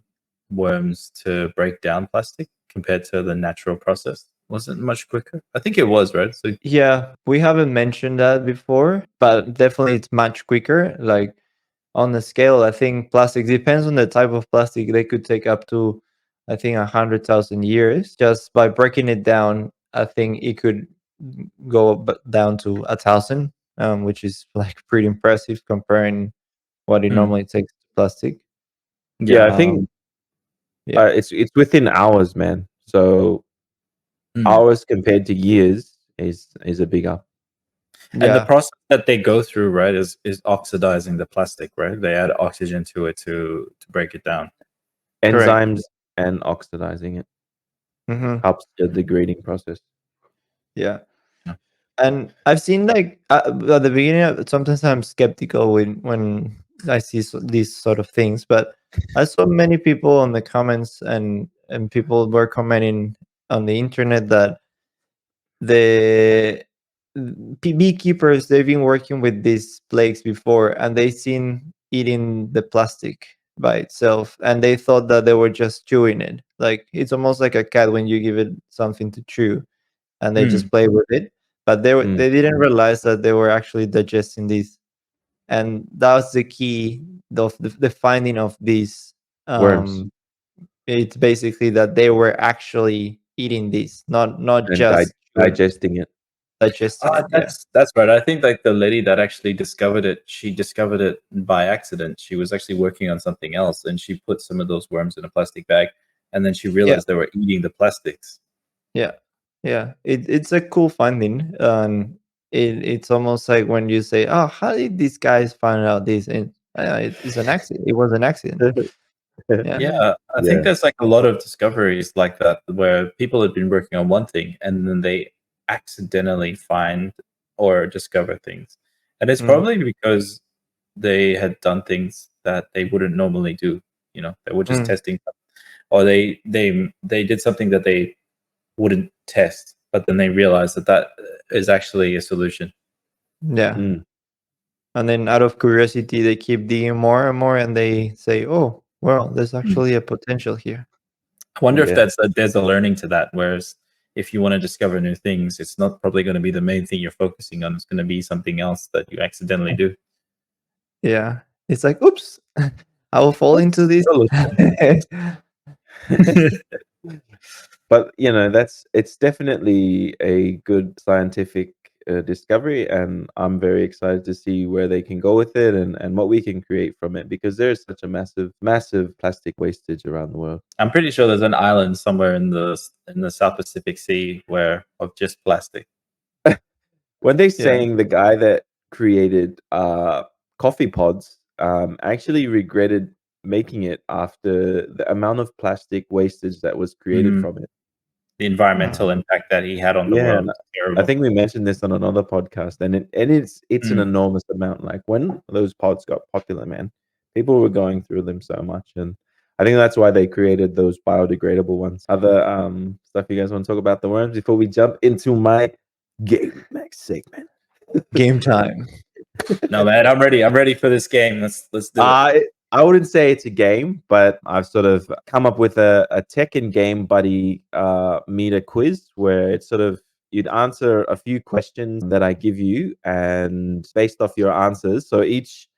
worms to break down plastic compared to the natural process? Was it much quicker? I think it was, right? So Yeah, we haven't mentioned that before, but definitely it's much quicker. Like on the scale, I think plastic depends on the type of plastic. They could take up to, I think, 100,000 years just by breaking it down. I think it could go down to 1,000, which is like pretty impressive comparing what it normally takes to plastic. Yeah, I think yeah. it's within hours, man. So hours compared to years is a big up. And the process that they go through, right, is oxidizing the plastic, right? They add oxygen to it to break it down. Enzymes and oxidizing it helps the degrading process. Yeah. And I've seen like at the beginning, sometimes I'm skeptical when I see these sort of things, but I saw many people on the comments and people were commenting on the internet that the beekeepers, they've been working with these plagues before and they seen eating the plastic by itself and they thought that they were just chewing it. Like it's almost like a cat when you give it something to chew and they just play with it, but they didn't realize that they were actually digesting this. And that was the key of the finding of these Worms. It's basically that they were actually eating this, not And just digesting it. digesting it. That's right. I think like the lady that actually discovered it, she discovered it by accident. She was actually working on something else, and she put some of those worms in a plastic bag, and then she realized they were eating the plastics. Yeah, Yeah, it's a cool finding. It's almost like when you say, "Oh, how did these guys find out this?" And it's an accident. It was an accident. Yeah. Yeah, I think Yeah. there's like a lot of discoveries like that where people had been working on one thing and then they accidentally find or discover things. And it's Mm. probably because they had done things that they wouldn't normally do. You know, they were just Mm. testing, or they did something that they wouldn't test, but then they realized that that is actually a solution. Yeah. Mm. And then out of curiosity, they keep digging more and more, and they say, "Oh, well, there's actually a potential here." I wonder if Yeah. there's a learning to that. Whereas if you want to discover new things, it's not probably going to be the main thing you're focusing on. It's going to be something else that you accidentally do. Yeah. It's like, "Oops, I will fall into this." But it's definitely a good scientific discovery, and I'm very excited to see where they can go with it and what we can create from it, because there's such a massive plastic wastage around the world. I'm pretty sure there's an island somewhere in the South Pacific Sea where of just plastic. When they're Yeah. saying the guy that created coffee pods actually regretted making it after the amount of plastic wastage that was created Mhm. from it. The environmental impact that he had on the Yeah, world and is I terrible. think we mentioned this on another podcast, and it's an Mm. enormous amount. Like when those pods got popular, man, people were going through them so much, and I think that's why they created those biodegradable ones. Other stuff you guys want to talk about the worms before we jump into my game next segment? Game time. No, man, I'm ready. I'm ready for this game. Let's do it. I wouldn't say it's a game, but I've sort of come up with a tech and game buddy meter quiz where it's sort of you'd answer a few questions that I give you, and based off your answers. So each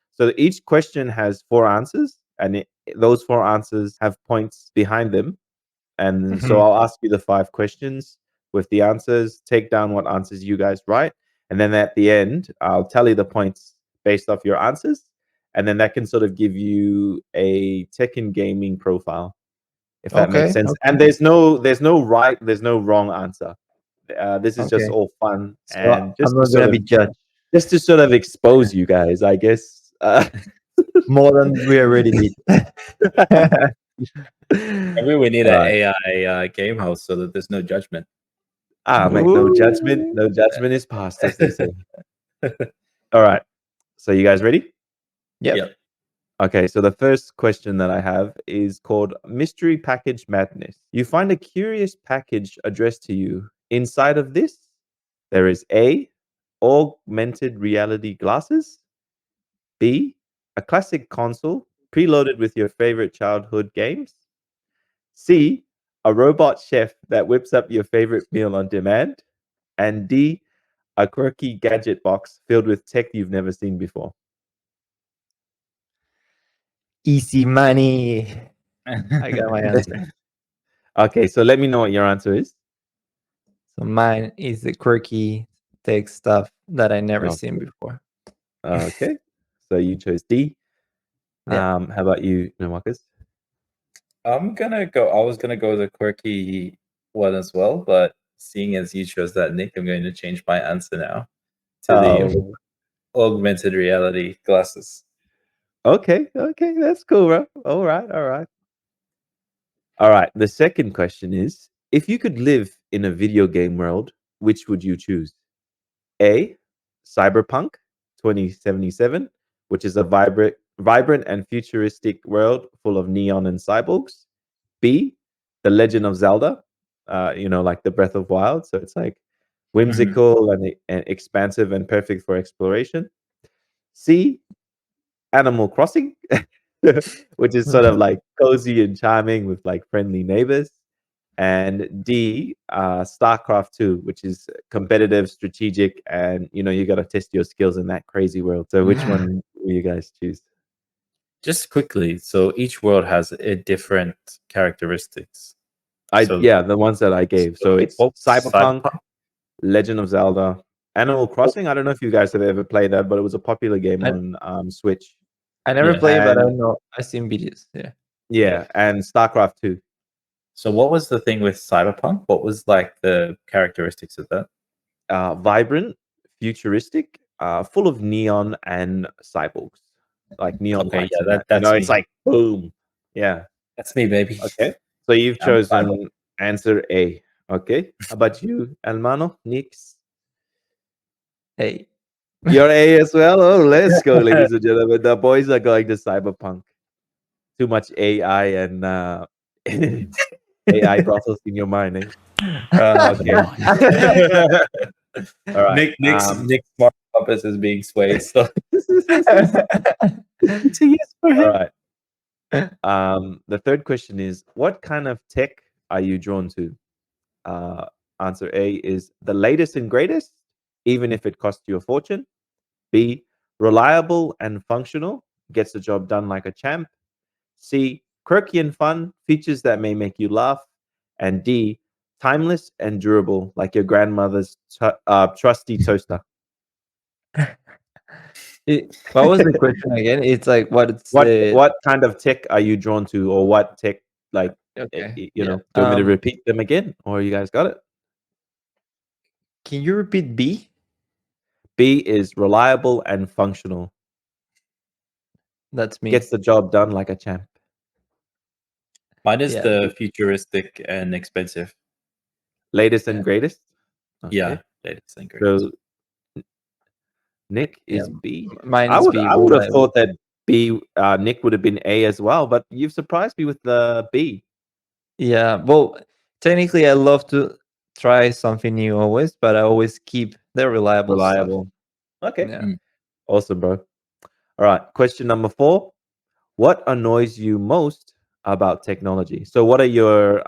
question has four answers, and those four answers have points behind them. And so Mhm. I'll ask you the five questions with the answers, take down what answers you guys write, and then at the end, I'll tally the points based off your answers. And then that can sort of give you a tech and gaming profile, if that makes Okay. sense. Okay. And there's no wrong answer. This is just Okay. all fun So and I'm not gonna be judged just to sort of expose you guys, I guess. more than we already did. Maybe we need All an right. AI game host so that there's no judgment. I'll make no judgment. No judgment is passed, as they say. All right. So you guys ready? Yep. Yep. Okay, so the first question that I have is called Mystery Package Madness. You find a curious package addressed to you. Inside of this, there is A, augmented reality glasses, B, a classic console preloaded with your favorite childhood games, C, a robot chef that whips up your favorite meal on demand, and D, a quirky gadget box filled with tech you've never seen before. Easy money. I got my answer. Okay, so let me know what your answer is. So mine is the quirky tech stuff that I never seen Okay. before. Okay, so you chose D. Yeah. How about you, Marcus? I was gonna go the quirky one as well, but seeing as you chose that, Nick, I'm going to change my answer now to the augmented reality glasses. Okay, that's cool, bro. All right. All right, the second question is, if you could live in a video game world, which would you choose? A, Cyberpunk 2077, which is a vibrant and futuristic world full of neon and cyborgs. B, The Legend of Zelda, like the Breath of Wild. So it's like whimsical and expansive and perfect for exploration. C, Animal Crossing, which is sort of like cozy and charming with like friendly neighbors. And D, StarCraft 2, which is competitive, strategic, and you got to test your skills in that crazy world. So which one will you guys choose? Just quickly, so each world has a different characteristics. The ones that I gave. So it's Cyberpunk, Legend of Zelda, Animal Crossing. I don't know if you guys have ever played that, but it was a popular game on Switch. I never Yeah. played, but I know I've seen videos. Yeah. Yeah, and StarCraft 2. So what was the thing with cyberpunk? What was like the characteristics of that? Vibrant, futuristic, full of neon and cyborgs, like neon Okay, lights yeah, and that. that's It's me. like boom. Yeah. That's me, baby. Okay. So you've I'm cyber. chosen answer A. Okay. How about you, Hermano? Nix? Hey. You're A as well? Oh, let's go, ladies and gentlemen. The boys are going to cyberpunk. Too much AI and AI processing your mind, eh? Okay. All right. Nick's smart compass is being swayed. So All right. The third question is, what kind of tech are you drawn to? Uh, Answer A is the latest and greatest, even if it costs you a fortune. B, reliable and functional, gets the job done like a champ. C, quirky and fun, features that may make you laugh. And D, timeless and durable, like your grandmother's trusty toaster. What was the question again? It's like what's the What kind of tech are you drawn to, or what tech like? okay? You Yeah. know, do you want me to repeat them again, or you guys got it? Can you repeat B? B is reliable and functional, That's me. gets the job done like a champ. mine is Yeah. the futuristic and expensive. Latest and Yeah. greatest. Yeah, latest and greatest. So Nick Yeah. is B. Mine I is would B. I would have reliable. thought that B Nick would have been A as well, but you've surprised me with the B. Yeah. Well, technically, I love to try something new always, but I always keep the reliable stuff. Reliable. Okay. Yeah. Awesome, bro. All right. Question number 4. What annoys you most about technology? So what are your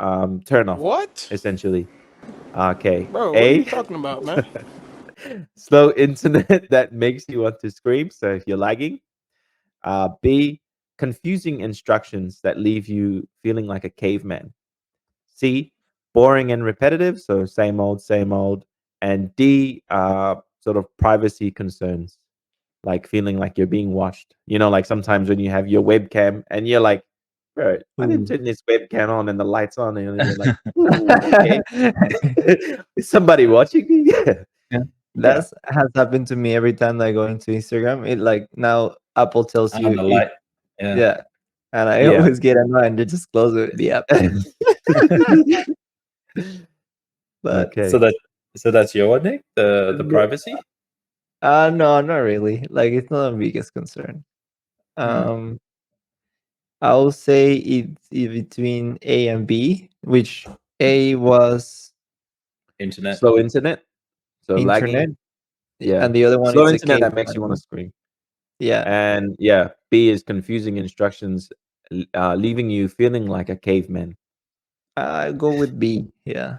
turn off What? essentially? Okay. Bro, what are you A, talking about, man? slow internet that makes you want to scream. So if you're lagging. B, confusing instructions that leave you feeling like a caveman. C, boring and repetitive. So same old, same old. And D, sort of privacy concerns, like feeling like you're being watched. You know, like sometimes when you have your webcam and you're like, bro, I didn't turn this webcam on and the lights on, and you're like, "Ooh, okay, is somebody watching me?" Yeah. Yeah. That's has happened to me every time I go into Instagram. It like now Apple tells And you the if light. Yeah. yeah, and I Yeah. always get annoyed to just close the app. But Okay. So that's your one, Nick? The privacy? no, not really. Like it's not a biggest concern. Um, I'll say it's between A and B, which A was Internet. Slow internet. So internet, lagging. Yeah. and the other one Slow is a internet cave that makes you want to one. scream. Yeah, And yeah, B is confusing instructions, leaving you feeling like a caveman. I go with B. Yeah,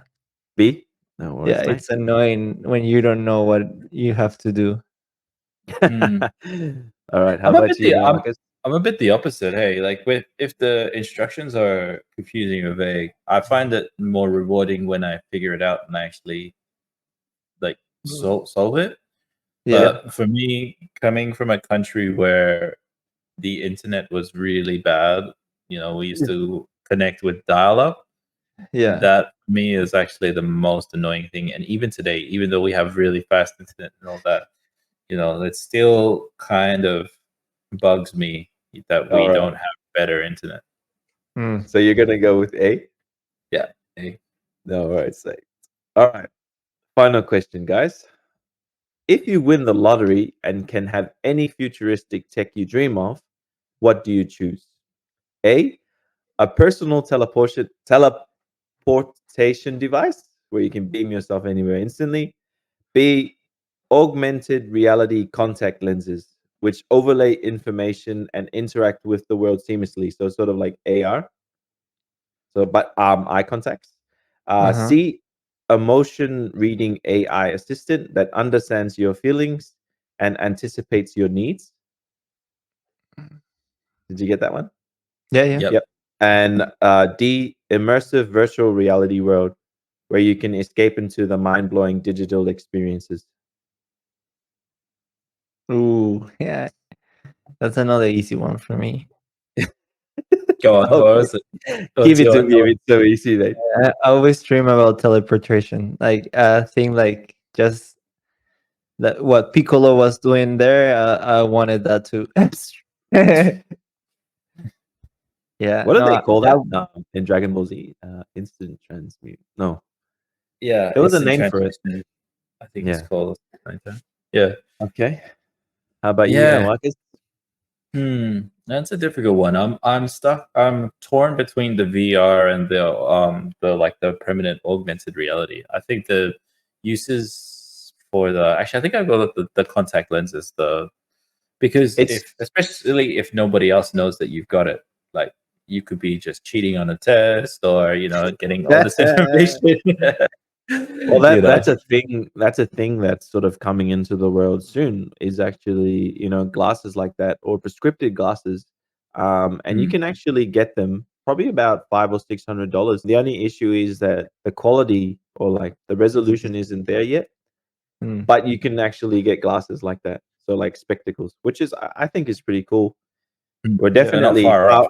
B? No yeah, worries, mate. it's annoying when you don't know what you have to do. All right. How I'm a about bit you, the Marcus? I'm a bit the opposite. Hey, like with if the instructions are confusing or vague, I find it more rewarding when I figure it out and I actually like solve it. Yeah, But for me, coming from a country where the internet was really bad, we used to connect with dial-up. yeah. That for me is actually the most annoying thing. And even today, even though we have really fast internet and all that, it still kind of bugs me that All we right. don't have better internet. Mm. So you're gonna go with A? Yeah. Hey. No worries. All right. Final question, guys. If you win the lottery and can have any futuristic tech you dream of, what do you choose? A, a personal teleportation device where you can beam yourself anywhere instantly. B, augmented reality contact lenses, which overlay information and interact with the world seamlessly. So sort of like AR. So, but eye contacts. Uh-huh. C, a motion reading AI assistant that understands your feelings and anticipates your needs. Did you get that one? Yeah, yeah. Yep. Yep. And D, immersive virtual reality world where you can escape into the mind blowing digital experiences. Ooh, yeah. That's another easy one for me. Go on. What was it? Give it to your- me if it's so easy, mate. I always dream about teleportation, like a thing like just that what Piccolo was doing there. I wanted that too. Yeah, What do no, they call that in Dragon Ball Z? Instant transmute. No, Yeah, there was a instant name for it. transmission, I think it's Yeah. called. Like that. Yeah. Okay. How about you, Yeah. Marcus? That's a difficult one. I'm stuck. I'm torn between the VR and the like the permanent augmented reality. I think the uses for the actually I think I go with the contact lenses. Because It's- especially if nobody else knows that you've got it, like you could be just cheating on a test or getting all this information. Well, You know? that's a thing. That's a thing that's sort of coming into the world soon. Is actually glasses like that or prescriptive glasses, and you Mhm. can actually get them probably about $500 or $600. The only issue is that the quality or like the resolution isn't there yet. Mm. But you can actually get glasses like that, so like spectacles, which is I think is pretty cool. We're Yeah, not definitely far off.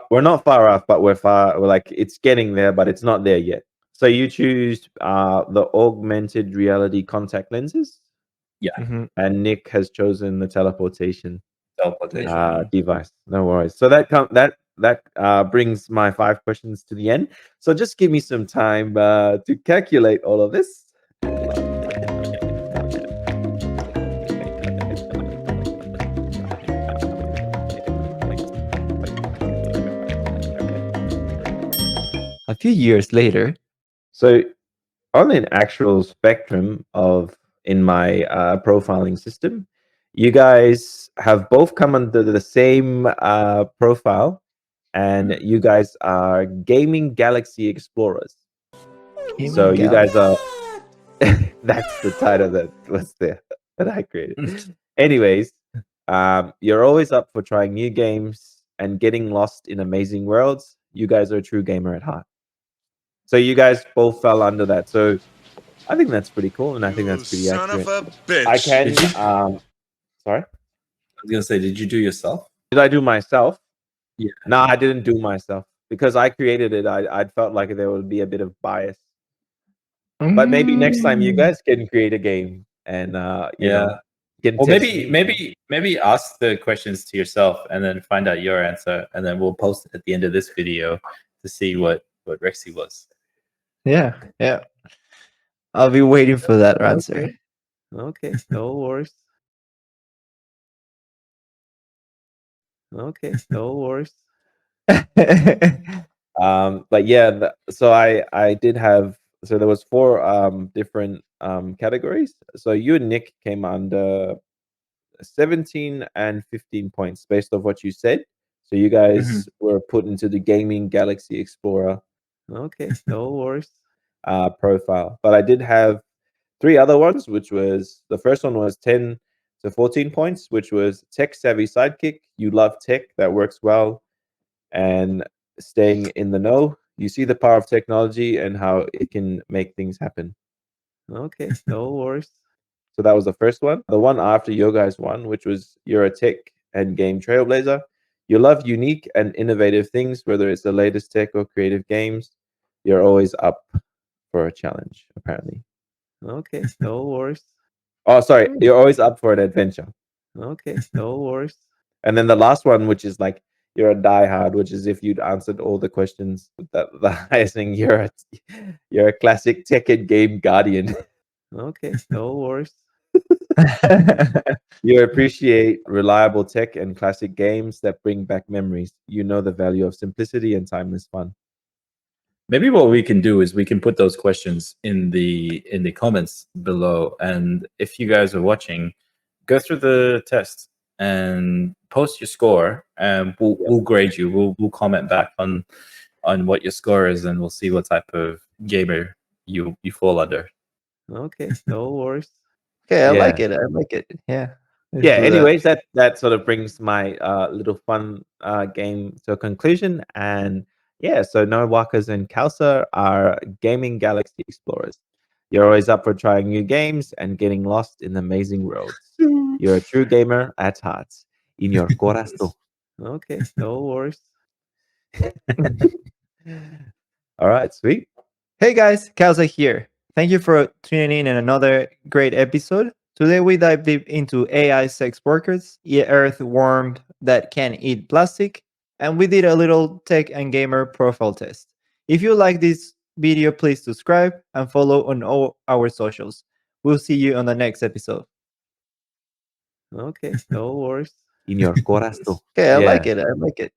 we're not far off, but we're like it's getting there, but it's not there yet. So you choose the augmented reality contact lenses, Mhm. and Nick has chosen the teleportation Teleportation. device. No worries. So that brings my 5 questions to the end. So just give me some time to calculate all of this. A few years later, So on an actual spectrum of in my profiling system, you guys have both come under the same profile, and you guys are gaming galaxy explorers. So you guys are that's the title that was there that I created. Anyways, you're always up for trying new games and getting lost in amazing worlds. You guys are a true gamer at heart. So you guys both fell under that. So I think that's pretty cool, and I think that's pretty son accurate. of a bitch. I can. Did you- Sorry, I was gonna say, did you do yourself? did I do myself? Yeah. No, I didn't do myself because I created it. I felt like there would be a bit of bias, but maybe next time you guys can create a game and you know can Well, test maybe me. maybe ask the questions to yourself and then find out your answer, and then we'll post it at the end of this video to see what Rexy was. yeah, yeah. I'll be waiting for that answer. Okay, no worries. Okay, no worries. But yeah, so I did have so there was 4 different categories. So you and Nick came under 17 and 15 points based off what you said. So you guys were put into the gaming Galaxy Explorer. Okay, no worries. Profile. But I did have 3 other ones, which was the first one was 10 to 14 points, which was tech savvy sidekick. You love tech that works well and staying in the know. You see the power of technology and how it can make things happen. Okay, no worries. So that was the first one. The one after your guys' one, which was you're a tech and game trailblazer. You love unique and innovative things, whether it's the latest tech or creative games. You're always up for a challenge, apparently. Okay, no worries. Oh, sorry. You're always up for an adventure. Okay, no worries. And then the last one, which is like you're a diehard, which is if you'd answered all the questions, the highest thing you're a classic tech and game guardian. Okay, no worries. You appreciate reliable tech and classic games that bring back memories. You know the value of simplicity and timeless fun. Maybe what we can do is we can put those questions in the comments below, and if you guys are watching, go through the test and post your score, and we'll grade you. We'll comment back on what your score is, and we'll see what type of gamer you fall under. Okay, no worries. Okay, I Yeah. like it. I like it. Yeah. Let's Yeah, do that. anyways, that sort of brings my little fun game to a conclusion. And yeah, so No Wakas and Kausa are gaming galaxy explorers. You're always up for trying new games and getting lost in amazing worlds. You're a true gamer at heart, in your corazón. Okay, no worries. All right, sweet. Hey guys, Kausa here. Thank you for tuning in another great episode. Today we dive deep into AI sex workers, earthworm that can eat plastic, and we did a little tech and gamer profile test. If you like this video, please subscribe and follow on all our socials. We'll see you on the next episode. Okay, no worries. In your corazón. Okay, I like Yeah. it. I like it.